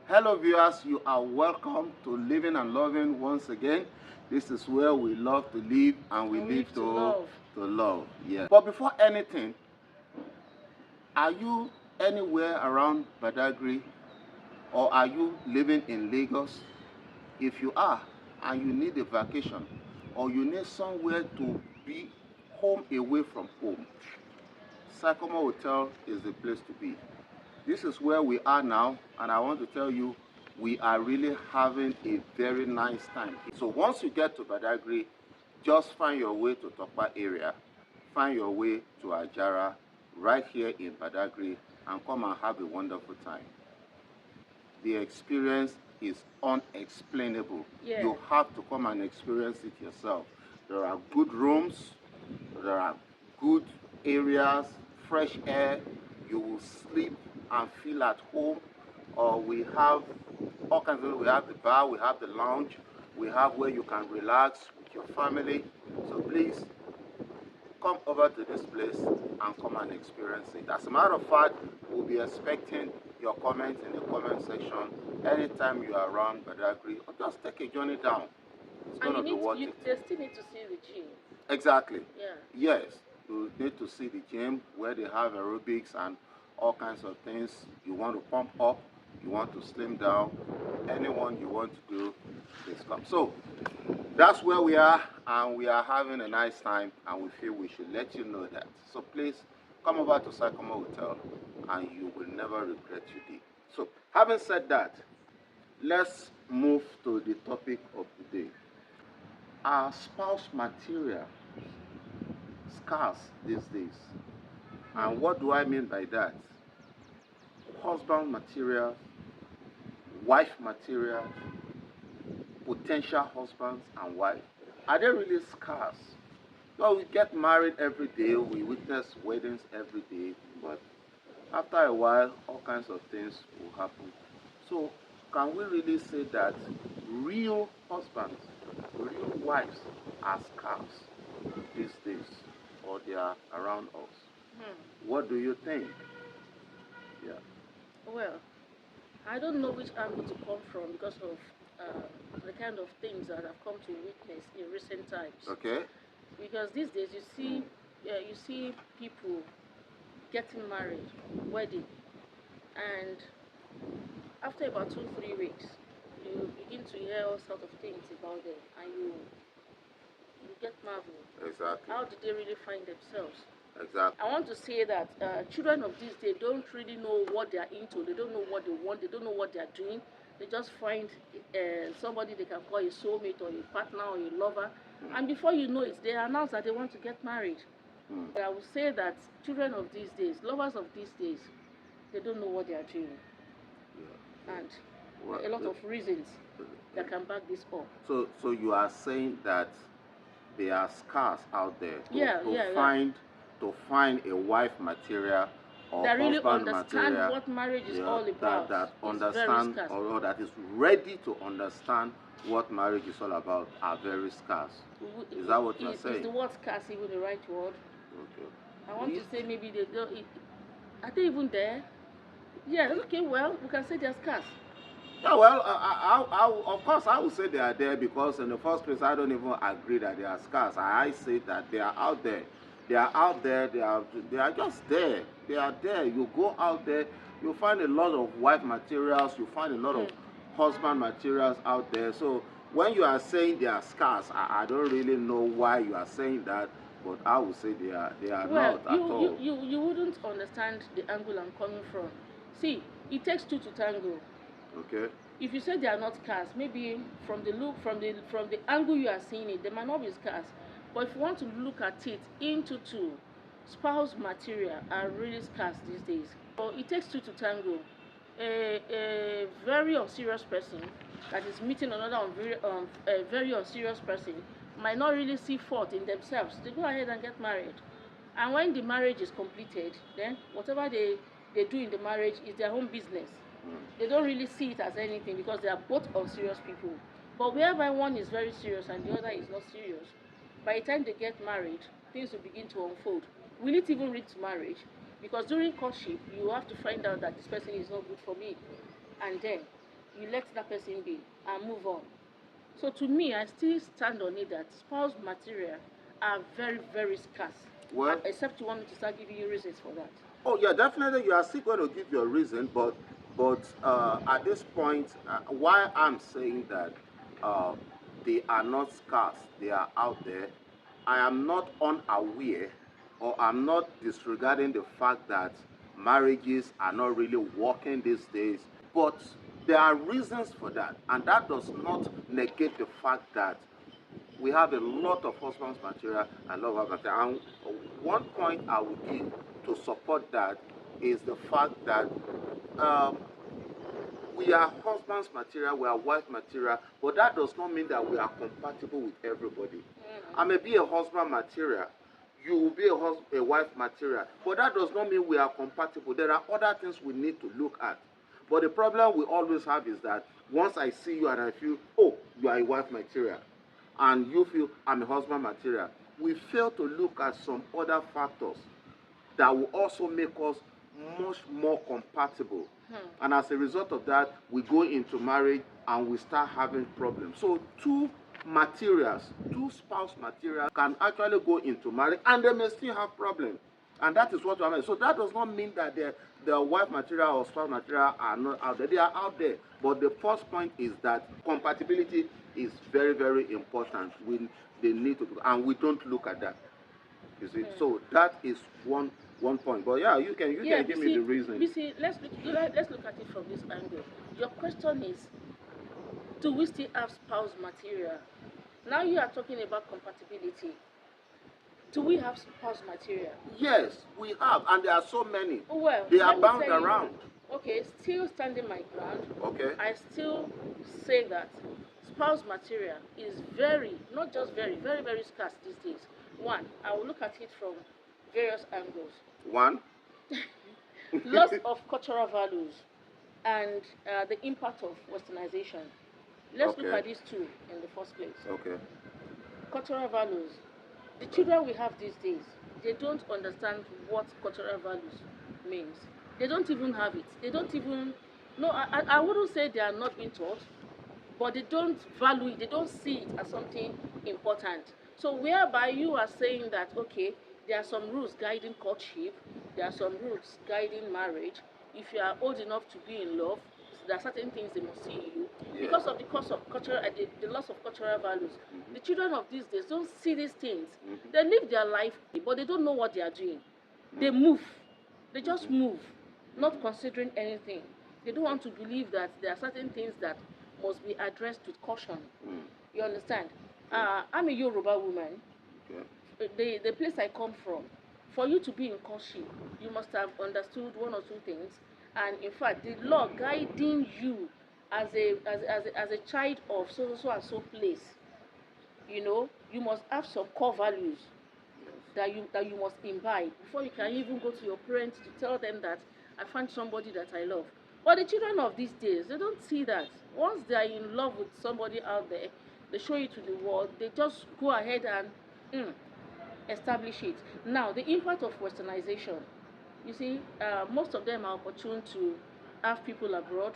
Hello viewers, you are welcome to Living and Loving once again. This is where we love to live and we live to love. Yeah. But before anything, are you anywhere around Badagry or are you living in Lagos? If you are and you need a vacation or you need somewhere to be home away from home, Sycamore Hotel is the place to be. This is where we are now, and I want to tell you, we are really having a very nice time. So once you get to Badagry, just find your way to Tokpa area, find your way to Ajara, right here in Badagry, and come and have a wonderful time. The experience is unexplainable. Yeah. You have to come and experience it yourself. There are good rooms, there are good areas, fresh air. You will sleep and feel at home. We have all kinds of, we have the bar, we have the lounge, we have where you can relax with your family. So please come over to this place and come and experience it. As a matter of fact, we'll be expecting your comments in the comment section anytime you are around Badagry, or just take a journey down. It's going to be worth it. They still need to see the gym. Exactly. Yeah. Yes, you need to see the gym where they have aerobics and all kinds of things. You want to pump up, you want to slim down, anyone you want to do, please come. So that's where we are, and we are having a nice time, and we feel we should let you know that. So please come over to Sycamore Hotel and you will never regret you did. So having said that, let's move to the topic of the day. Are spouse material scarce these days? And what do I mean by that? Husband material, wife material, potential husbands and wives, are they really scarce? Well, we get married every day, we witness weddings every day, but after a while, all kinds of things will happen. So, can we really say that real husbands, real wives are scarce these days, or they are around us? What do you think? Yeah. Well, I don't know which angle to come from because of the kind of things that I've come to witness in recent times. Okay. Because these days you see people getting married, wedding, and after about 2-3 weeks, you begin to hear all sorts of things about them, and you get marveled. Exactly. How did they really find themselves? Exactly. I want to say that children of these days don't really know what they are into. They don't know what they want. They don't know what they are doing. They just find somebody they can call a soulmate or a partner or a lover. And before you know it, they announce that they want to get married. But I would say that children of these days, lovers of these days, they don't know what they are doing. Yeah. And a lot of reasons that can back this up. So you are saying that they are scarce out there to find a wife material or that really husband understand material, what marriage is all about. That understand or that is ready to understand what marriage is all about are very scarce. Is that what you're saying? Is the word scarce even the right word? Okay. I want to say maybe they don't. Are they even there? Yeah. Okay. Well, we can say they're scarce. Yeah, well, of course, I would say they are there because in the first place, I don't even agree that they are scarce. I say that they are out there. They are out there. They are just there. They are there. You go out there, you find a lot of wife materials. You find a lot of husband materials out there. So when you are saying they are scarce, I don't really know why you are saying that, but I would say they are not at all. You wouldn't understand the angle I'm coming from. See, it takes two to tango. Okay. If you say they are not scarce, maybe from the angle you are seeing it, they might not be scarce. But if you want to look at it into two, spouse material are really scarce these days. So it takes two to tango. A very unserious person that is meeting another very unserious person might not really see fault in themselves. They go ahead and get married. And when the marriage is completed, then whatever they do in the marriage is their own business. They don't really see it as anything because they are both unserious people. But whereby one is very serious and the other is not serious, by the time they get married, things will begin to unfold. Will it even reach marriage? Because during courtship, you have to find out that this person is not good for me. And then you let that person be and move on. So to me, I still stand on it that spouse material are very, very scarce. Well, Except you want me to start giving you reasons for that. oh yeah, definitely you are still going to give your reason, but at this point, why I'm saying that uh, they are not scarce, they are out there. I am not unaware, or I'm not disregarding the fact that marriages are not really working these days, but there are reasons for that, and that does not negate the fact that we have a lot of husband's material and love of material. And one point I would give to support that is the fact that um, we are husband's material, we are wife material, but that does not mean that we are compatible with everybody. I may be a husband material, you will be a wife material, but that does not mean we are compatible. There are other things we need to look at. But the problem we always have is that once I see you and I feel, oh, you are a wife material, and you feel I'm a husband material, we fail to look at some other factors that will also make us much more compatible. And as a result of that, we go into marriage and we start having problems. So two materials, two spouse materials can actually go into marriage and they may still have problems. And that is what I mean. So that does not mean that the wife material or spouse material are not out there. They are out there. But the first point is that compatibility is very, very important. They need to, and we don't look at that. You see, so that is one point. But yeah, you can give me the reason. Let's look at it from this angle. Your question is, do we still have spouse material? Now you are talking about compatibility. Do we have spouse material? Yes, we have, and there are so many. Well, they are bound around. Okay, still standing my ground. Okay. I still say that spouse material is not just very, very, very scarce these days. One, I will look at it from various angles. One, loss of cultural values and the impact of westernization. Let's look at these two in the first place. Okay. Cultural values. The children we have these days, they don't understand what cultural values means. They don't even have it. They don't even, no, I wouldn't say they are not being taught, but they don't value it. They don't see it as something important. So whereby you are saying that, okay, there are some rules guiding courtship, there are some rules guiding marriage. If you are old enough to be in love, there are certain things they must see in you. Yeah. Because of the cost of cultural, the loss of cultural values. Mm-hmm. The children of these days don't see these things. Mm-hmm. They live their life, but they don't know what they are doing. Mm-hmm. They move. They just move, not considering anything. They don't want to believe that there are certain things that must be addressed with caution. Mm. You understand? I'm a Yoruba woman. Okay. The place I come from, for you to be in courtship, you must have understood one or two things. And in fact, the law guiding you as a child of so and so place, you know, you must have some core values that you must imbibe before you can even go to your parents to tell them that I found somebody that I love. But the children of these days, they don't see that. Once they are in love with somebody out there, they show it to the world, they just go ahead and establish it. Now, the impact of westernization. You see, most of them are opportune to have people abroad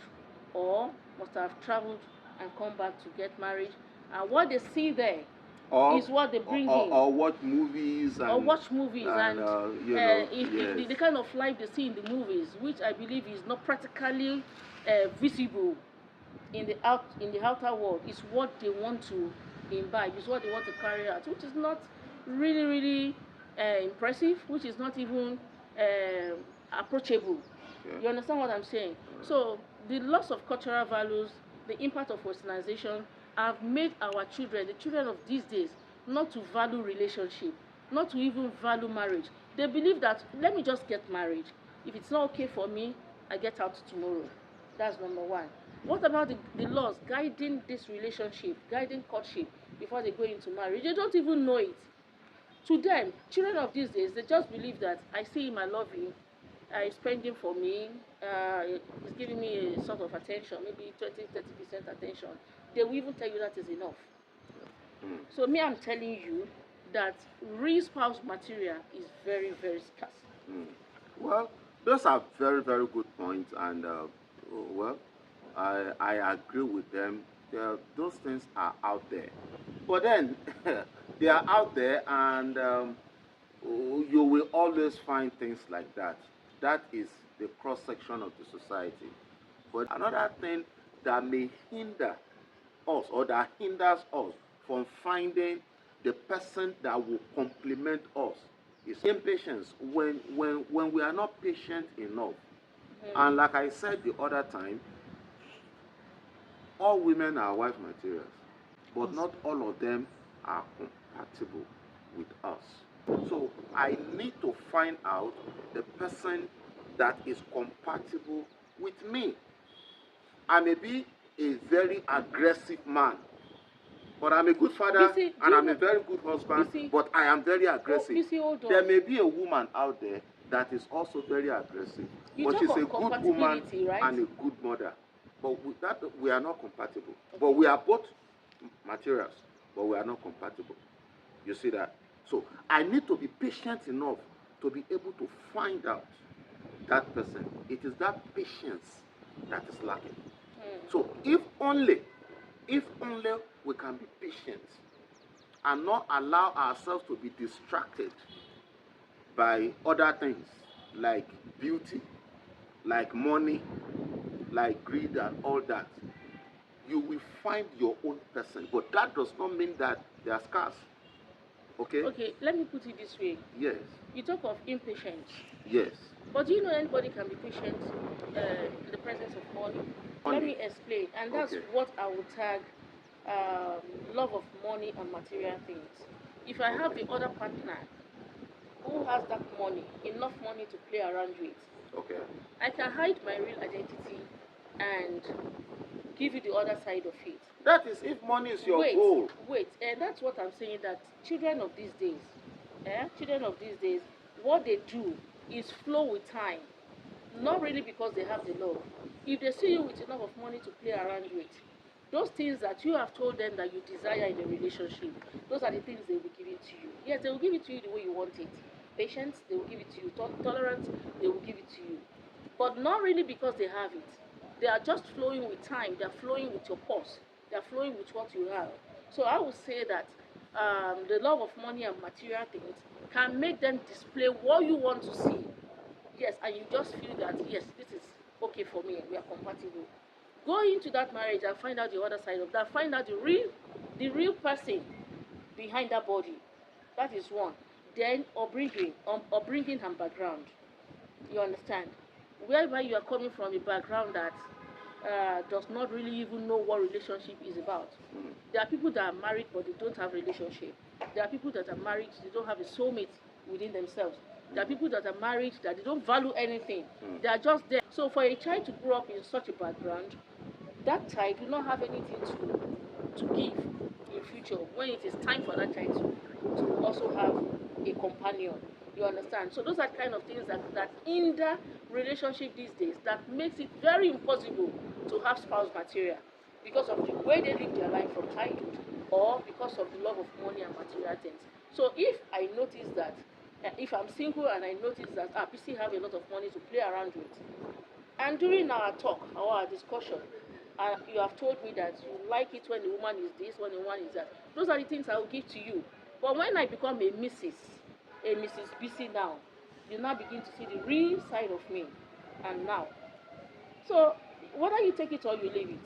or must have traveled and come back to get married. And what they see there is what they bring in. Or watch movies. And the kind of life they see in the movies, which I believe is not practically visible in the outer world, is what they want to imbibe, is what they want to carry out, which is not really, really impressive, which is not even approachable. You understand what I'm saying? So the loss of cultural values, the impact of westernization have made our children, the children of these days, not to value relationship, not to even value marriage. They believe that, let me just get married. If it's not okay for me, I get out tomorrow. That's number one. What about the laws guiding this relationship, guiding courtship before they go into marriage? They don't even know it. To them, children of these days, they just believe that I see him, I love him, he's spending for me, he's giving me a sort of attention, maybe 20-30% attention. They will even tell you that is enough. Mm. So me, I'm telling you that real spouse material is very, very scarce. Mm. Well, those are very, very good points, and well, I agree with them. Those things are out there. But then, they are out there, and you will always find things like that. That is the cross section of the society. But another thing that may hinder us, or that hinders us from finding the person that will complement us, is impatience. When we are not patient enough, and like I said the other time, all women are wife materials, but not all of them are compatible with us. So I need to find out the person that is compatible with me. I may be a very aggressive man, but I'm a good father, and I'm a very good husband, but I am very aggressive. There may be a woman out there that is also very aggressive, but she's a good woman, right, and a good mother. But we are not compatible. Okay. But we are both materials, but we are not compatible. You see that? So I need to be patient enough to be able to find out that person. It is that patience that is lacking. So if only we can be patient and not allow ourselves to be distracted by other things like beauty, like money, like greed and all that, you will find your own person. But that does not mean that they are scarce. Okay? Okay, let me put it this way. Yes. You talk of impatience. Yes. But do you know anybody can be patient in the presence of money? Let me explain. And that's what I would tag love of money and material things. If I have the other partner who has that money, enough money to play around with, I can hide my real identity and give you the other side of it. That is if money is your goal. Wait, and that's what I'm saying, that children of these days, what they do is flow with time. Not really because they have the love. If they see you with enough of money to play around with, those things that you have told them that you desire in a relationship, those are the things they will be giving to you. Yes, they will give it to you the way you want it. Patience, they will give it to you. Tolerance, they will give it to you. But not really because they have it. They are just flowing with time. They are flowing with your pulse. They are flowing with what you have. So I would say that the love of money and material things can make them display what you want to see. Yes, and you just feel that, yes, this is okay for me, we are compatible. Go into that marriage and find out the other side of that. Find out the real person behind that body. That is one. Then upbringing and background. You understand? Wherever you are coming from a background that does not really even know what relationship is about. There are people that are married but they don't have a relationship. There are people that are married, they don't have a soulmate within themselves. There are people that are married that they don't value anything. They are just there. So for a child to grow up in such a background, that child will not have anything to give in future when it is time for that child to also have a companion. You understand? So those are kind of things that hinder relationship these days, that makes it very impossible to have spouse material because of the way they live their life from childhood, or because of the love of money and material things. So if I notice that, if I'm single and I notice that PC have a lot of money to play around with, and during our talk or our discussion, you have told me that you like it when the woman is this, when the woman is that, those are the things I will give to you. But when I become a Mrs. BC now, you now begin to see the real side of me. And now, so whether you take it or you leave it,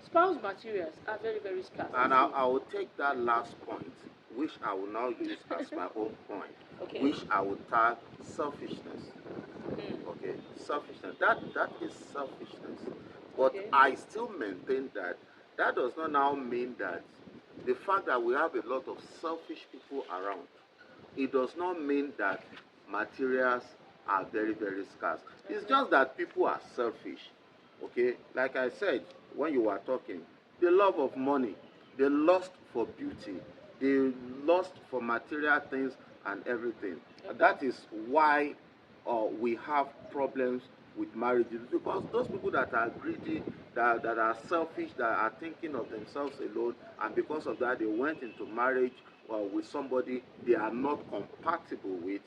spouse materials are very, very scarce. And I will take that last point, which I will now use as my own point, which I will tag selfishness. Okay, selfishness. That is selfishness. But I still maintain that that does not now mean that the fact that we have a lot of selfish people around, it does not mean that materials are very, very scarce. It's just that people are selfish. Okay, like I said when you were talking, the love of money, the lust for beauty, the lust for material things and everything. That is why we have problems with marriages, because those people that are greedy, that are selfish, that are thinking of themselves alone, and because of that they went into marriage with somebody they are not compatible with.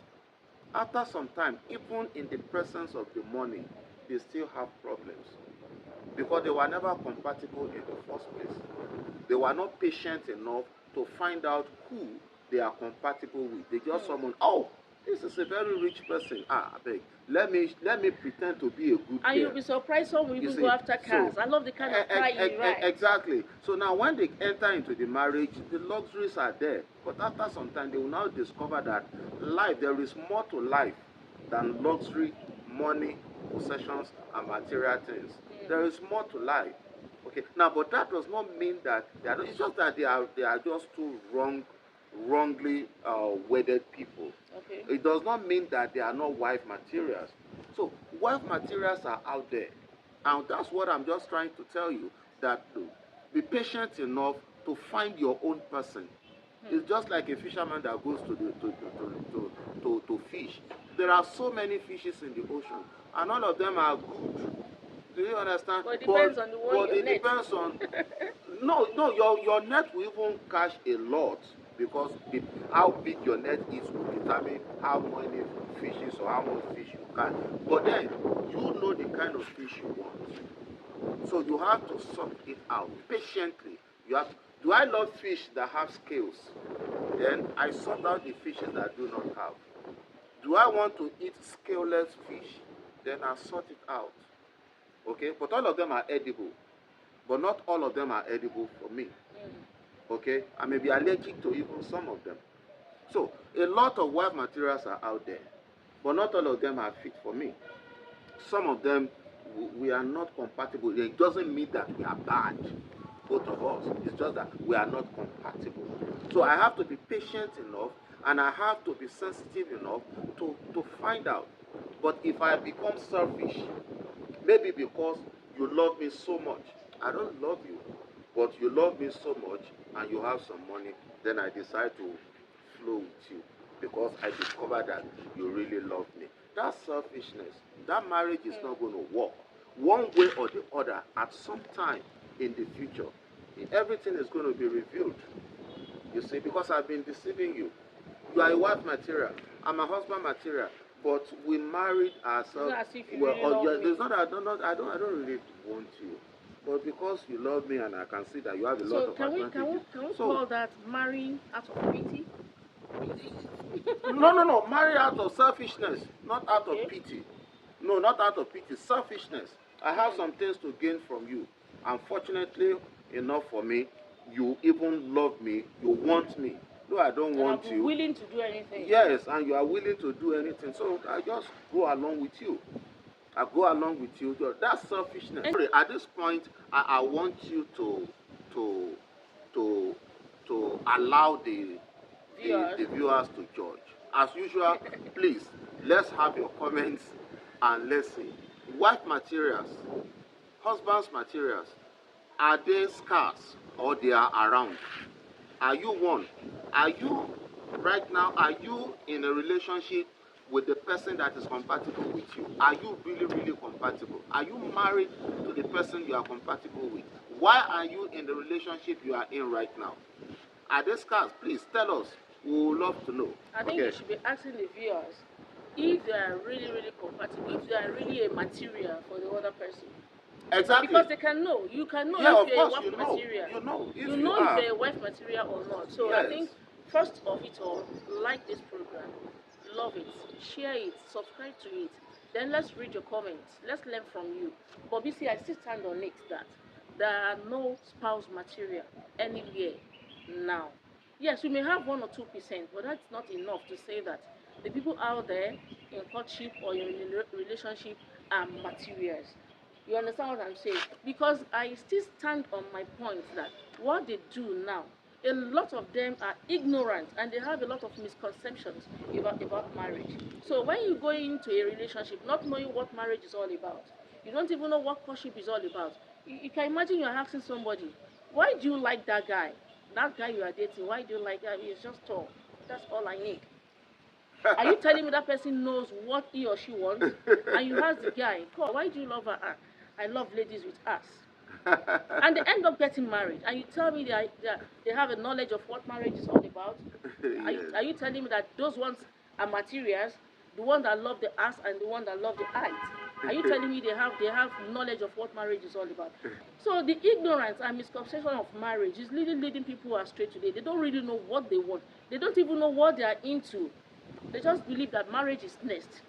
After some time, even in the presence of the money, they still have problems. because they were never compatible in the first place. They were not patient enough to find out who they are compatible with. They just someone, oh, this is a very rich person. I beg. Let me pretend to be a good girl. And you'll be surprised some will even go after cars. I love the kind of car you ride. Exactly. So now when they enter into the marriage, the luxuries are there. But after some time, they will now discover that life, there is more to life than luxury, money, possessions, and material things. There is more to life. Okay. Now, but that does not mean that they are. It's just that they are just two wrongly wedded people. Okay. It does not mean that they are not wife materials. So wife materials are out there, and that's what I'm just trying to tell you. That be patient enough to find your own person. It's just like a fisherman that goes to fish. There are so many fishes in the ocean, and all of them are good. Do you understand? But it depends on the one but it net. depends on. No, your net will even catch a lot, because how big your net is will determine how many fishes or how much fish you catch. But then you know the kind of fish you want, so you have to sort it out patiently. You have. Do I love fish that have scales? Then I sort out the fishes that do not have. Do I want to eat scaleless fish? Then I sort it out. Okay, but all of them are edible, but not all of them are edible for me. Okay, I may be allergic to even some of them. So a lot of wife materials are out there, but not all of them are fit for me. Some of them we are not compatible. It doesn't mean that we are bad, both of us. It's just that we are not compatible. So I have to be patient enough, and I have to be sensitive enough to find out. But if I become selfish, maybe because you love me so much, I don't love you, but you love me so much and you have some money, then I decide to flow with you because I discover that you really love me. That's selfishness. That marriage is not going to work. One way or the other, at some time in the future, everything is going to be revealed. You see, because I've been deceiving you. You are a wife material. I'm a husband material. But we married ourselves. It's not as if you really love me. There's not. I don't really want you. But because you love me and I can see that you have a lot of advantages. So can we call that marrying out of pity? No. Marry out of selfishness, not out of pity. No, not out of pity. Selfishness. I have some things to gain from you. Unfortunately enough for me, you even love me. You want me. No, I don't want you. Willing to do anything. Yes, and you are willing to do anything. So I just go along with you. I go along with you. That's selfishness. At this point, I want you to to allow the viewers to judge. As usual, please let's have your comments and let's see. Wife materials, husband's materials, are they scarce or they are around? Are you one? Are you right now? Are you in a relationship with the person that is compatible with you? Are you really, really compatible? Are you married to the person you are compatible with? Why are you in the relationship you are in right now? Are they scarce? Please tell us. We would love to know. I think you should be asking the viewers if they are really, really compatible, if they are really a material for the other person. Exactly. Because they can know. You can know if you're a wife material. You know if you're a wife material or not. So yes. I think first of it all, like this program, love it, share it, subscribe to it. Then let's read your comments. Let's learn from you. But you see, I still stand on it that there are no spouse material anywhere now. Yes, we may have 1 or 2%, but that's not enough to say that the people out there in courtship or in relationship are materials. You understand what I'm saying? Because I still stand on my point that what they do now, a lot of them are ignorant and they have a lot of misconceptions about marriage. So when you go into a relationship not knowing what marriage is all about, you don't even know what courtship is all about. You can imagine you're asking somebody, why do you like that guy? That guy you are dating, why do you like that? He's just tall. That's all I need. Are you telling me that person knows what he or she wants? And you ask the guy, why do you love her? I love ladies with ass. And they end up getting married. And you tell me they have a knowledge of what marriage is all about? Yes. Are you telling me that those ones are materials, the one that love the ass and the one that love the height? Are you telling me they have knowledge of what marriage is all about? So the ignorance and misconception of marriage is leading people astray today. They don't really know what they want. They don't even know what they are into. They just believe that marriage is next.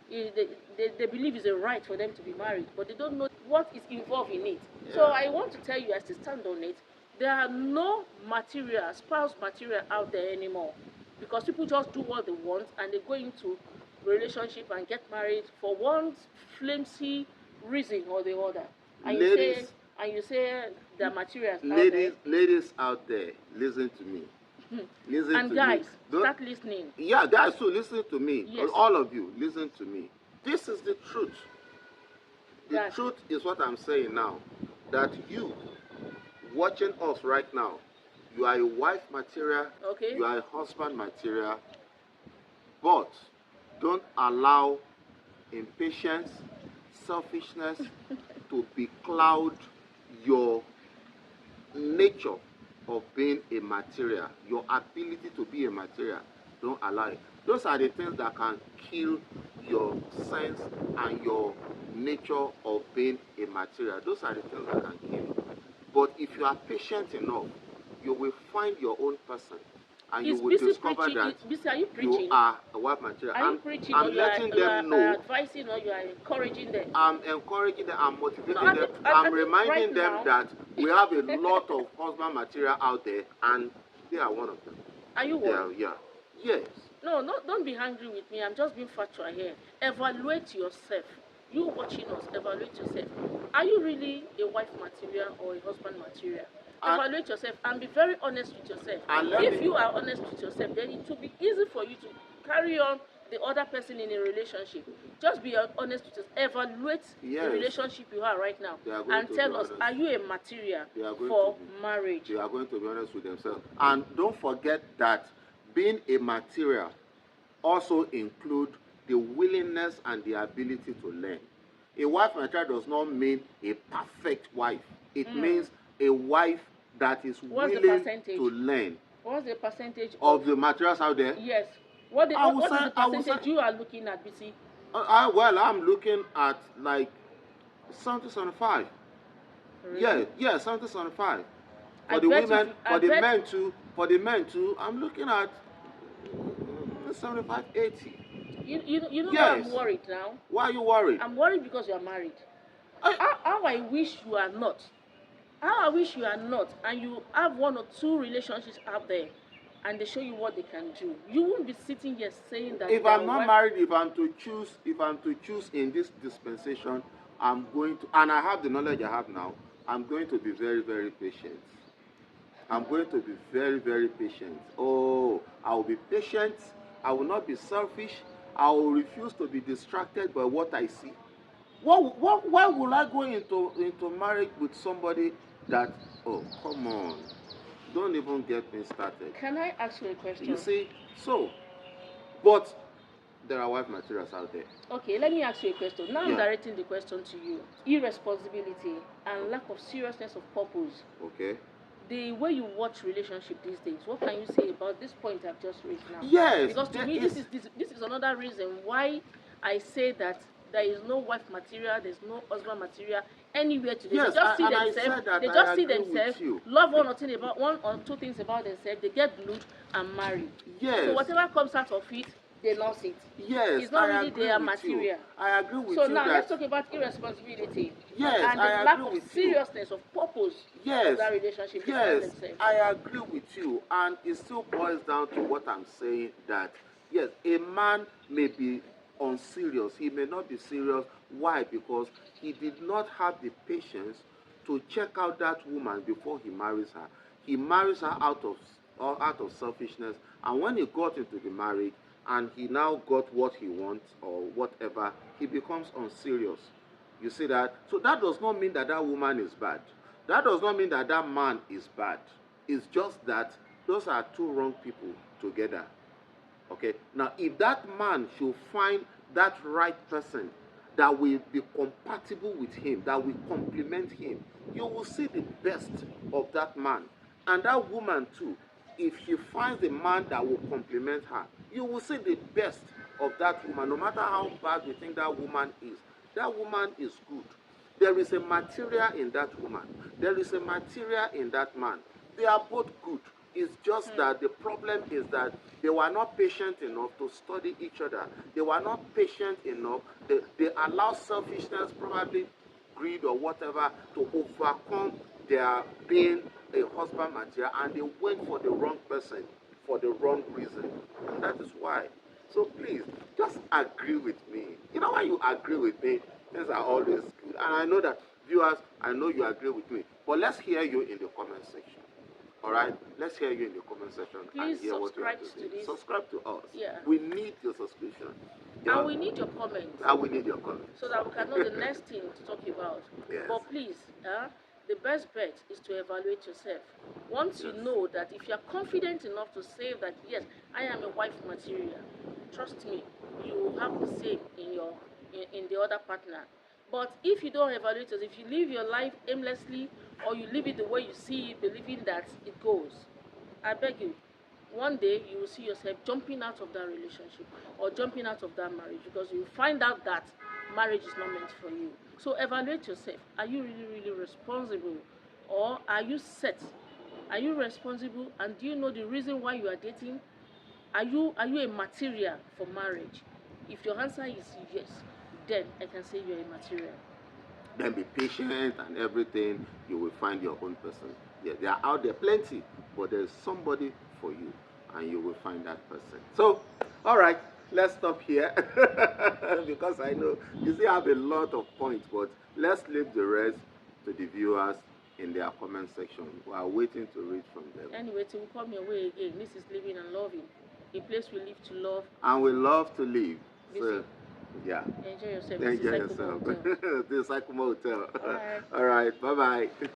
They believe it's a right for them to be married, but they don't know what is involved in it. Yeah. So I want to tell you, as to stand on it, there are no material, spouse material out there anymore, because people just do what they want and they go into relationship and get married for one flimsy reason or the other. And you say the materials out there. Ladies out there, listen to me. Listen and to guys, me. start listening. Yeah, guys, so listen to me. Yes. All of you, listen to me. This is the truth. The truth is what I'm saying now. That you, watching us right now, you are a wife material, okay, you are a husband material, but don't allow impatience, selfishness to becloud your nature of being a material, your ability to be a material. Don't allow it. Those are the things that can kill your sense and your nature of being a material. Those are the things that can kill you. But if you are patient enough, you will find your own person. And you will discover that you are a wife material. Are you preaching, I'm or letting you them know. Advising, or you are encouraging them? I'm encouraging them. I'm motivating them. I'm reminding them that we have a lot of husband material out there, and they are one of them. Are you one? Yeah. Yes. No, don't be angry with me. I'm just being factual here. Evaluate yourself. You watching us, evaluate yourself. Are you really a wife material or a husband material? Evaluate yourself and be very honest with yourself. If you are honest with yourself, then it will be easy for you to carry on the other person in a relationship. Just be honest with yourself. Evaluate the relationship you are right now and tell us, are you a material for marriage? They are going to be honest with themselves. And don't forget that being a material also includes the willingness and the ability to learn. A wife material does not mean a perfect wife. It means a wife that is willing to learn. What's the percentage of the materials out there? Yes. What is the percentage you are looking at, BC? Well, I'm looking at like 70-75. Really? Yeah, 70-75. For the women, for the men too, I'm looking at 75-80. You know why I'm worried now? Why are you worried? I'm worried because you are married. How I wish you are not. How I wish you are not, and you have 1 or 2 relationships out there, and they show you what they can do. You won't be sitting here saying that. If I'm not married, if I'm to choose in this dispensation, I'm going to, and I have the knowledge I have now, I'm going to be very, very patient. I'm going to be very, very patient. Oh, I will be patient. I will not be selfish. I will refuse to be distracted by what I see. Why would I go into marriage with somebody that, oh, come on, don't even get me started. Can I ask you a question? You see, but there are wife materials out there. Okay, let me ask you a question. Now I'm directing the question to you. Irresponsibility and lack of seriousness of purpose. Okay. The way you watch relationship these days, what can you say about this point I've just raised now? Yes. Because to me, this is another reason why I say that there is no wife material, there's no husband material anywhere today. Yes, they just see themselves, love one or two things about themselves, they get glued and marry. Yes. So whatever comes out of it, they lost it. Yes, it's not really their material. I agree with you. So now let's talk about irresponsibility. Yes, and the lack of seriousness of purpose of that relationship. Yes, I agree with you, and it still boils down to what I'm saying, that yes, a man may be unserious. He may not be serious. Why? Because he did not have the patience to check out that woman before he marries her. He marries her out of selfishness, and when he got into the marriage and he now got what he wants or whatever, he becomes unserious. You see that? So that does not mean that that woman is bad. That does not mean that that man is bad. It's just that those are two wrong people together. Okay? Now, if that man should find that right person that will be compatible with him, that will complement him, you will see the best of that man. And that woman too, if she finds a man that will complement her, you will see the best of that woman. No matter how bad you think that woman is, that woman is good. There is a material in that woman. There is a material in that man. They are both good. It's just that the problem is that they were not patient enough to study each other. They were not patient enough. They allow selfishness, probably greed or whatever, to overcome their being a husband material, and they went for the wrong person for the wrong reason. And that is why. So please, just agree with me. You know, when you agree with me, things are always good. And I know that viewers, I know you agree with me. But let's hear you in the comment section. All right? Let's hear you in the comment section. Please and hear what you have subscribe to to say. this. Subscribe to us. Yeah. We need your subscription. And we need your comments. And we need your comments. So that we can know the next thing to talk about. Yes. But please, the best bet is to evaluate yourself. Once you know that, if you are confident enough to say that, yes, I am a wife material, trust me, you will have the same in your in the other partner. But if you don't evaluate it, if you live your life aimlessly, or you live it the way you see it, believing that it goes, I beg you, one day you will see yourself jumping out of that relationship or jumping out of that marriage, because you find out that marriage is not meant for you. So evaluate yourself. Are you really, really responsible, or are you set? Are you responsible, and do you know the reason why you are dating? Are you a material for marriage? If your answer is yes, then I can say you're a material. Then be patient and everything. You will find your own person. Yeah, they are out there plenty, but there's somebody for you, and you will find that person. So, all right, let's stop here because I know you still have a lot of points, but let's leave the rest to the viewers in their comment section. We are waiting to read from them. Anyway, till we come your way again, this is Living and Loving, a place we live to love. And we love to live. So, yeah. Enjoy yourself. Enjoy yourself. This is Sycamore Hotel. All right. All right. Bye-bye.